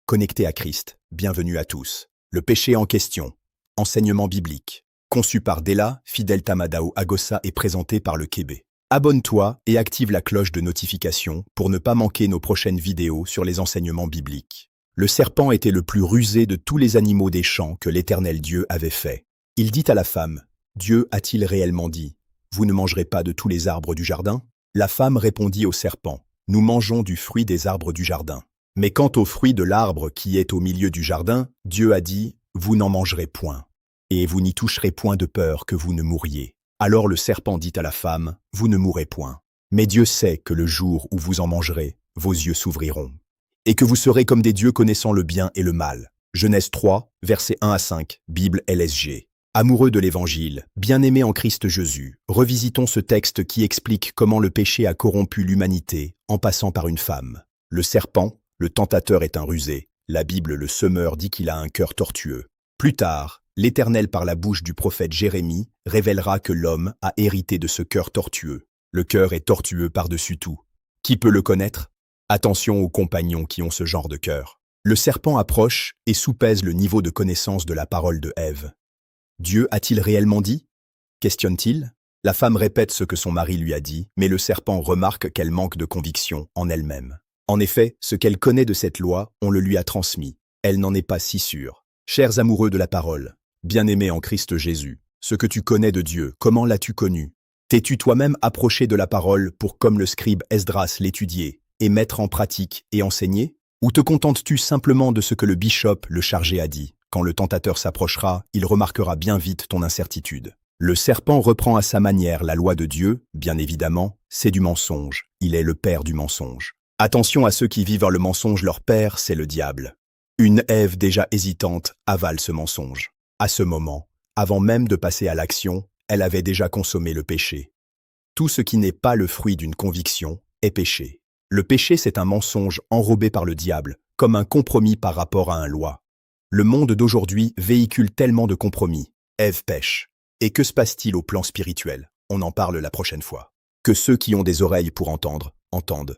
connectés à Christ, bienvenue à tous. Le péché en question. Enseignement biblique. Conçu par Della, Fidel Tamadao Agossa et présenté par le Québec. Abonne-toi et active la cloche de notification pour ne pas manquer nos prochaines vidéos sur les enseignements bibliques. Le serpent était le plus rusé de tous les animaux des champs que l'Éternel Dieu avait fait. Il dit à la femme, « Dieu a-t-il réellement dit, vous ne mangerez pas de tous les arbres du jardin ?» La femme répondit au serpent, « Nous mangeons du fruit des arbres du jardin. Mais quant au fruit de l'arbre qui est au milieu du jardin, Dieu a dit, vous n'en mangerez point, et vous n'y toucherez point de peur que vous ne mouriez. Alors le serpent dit à la femme, vous ne mourrez point. Mais Dieu sait que le jour où vous en mangerez, vos yeux s'ouvriront, et que vous serez comme des dieux connaissant le bien et le mal. Genèse 3, versets 1 à 5, Bible LSG. Amoureux de l'Évangile, bien-aimés en Christ Jésus, revisitons ce texte qui explique comment le péché a corrompu l'humanité en passant par une femme. Le serpent, le tentateur est un rusé. La Bible, le semeur, dit qu'il a un cœur tortueux. Plus tard, l'Éternel, par la bouche du prophète Jérémie, révélera que l'homme a hérité de ce cœur tortueux. Le cœur est tortueux par-dessus tout. Qui peut le connaître? Attention aux compagnons qui ont ce genre de cœur. Le serpent approche et soupèse le niveau de connaissance de la parole de Ève. Dieu a-t-il réellement dit? Questionne-t-il? La femme répète ce que son mari lui a dit, mais le serpent remarque qu'elle manque de conviction en elle-même. En effet, ce qu'elle connaît de cette loi, on le lui a transmis. Elle n'en est pas si sûre. Chers amoureux de la parole, bien-aimés en Christ Jésus, ce que tu connais de Dieu, comment l'as-tu connu? T'es-tu toi-même approché de la parole pour, comme le scribe Esdras, l'étudier et mettre en pratique et enseigner? Ou te contentes-tu simplement de ce que le bishop, le chargé, a dit? Quand le tentateur s'approchera, il remarquera bien vite ton incertitude. Le serpent reprend à sa manière la loi de Dieu, bien évidemment, c'est du mensonge. Il est le père du mensonge. Attention à ceux qui vivent dans le mensonge, leur père, c'est le diable. Une Ève déjà hésitante avale ce mensonge. À ce moment, avant même de passer à l'action, elle avait déjà consommé le péché. Tout ce qui n'est pas le fruit d'une conviction est péché. Le péché, c'est un mensonge enrobé par le diable, comme un compromis par rapport à un loi. Le monde d'aujourd'hui véhicule tellement de compromis. Ève pêche. Et que se passe-t-il au plan spirituel? On en parle la prochaine fois. Que ceux qui ont des oreilles pour entendre, entendent.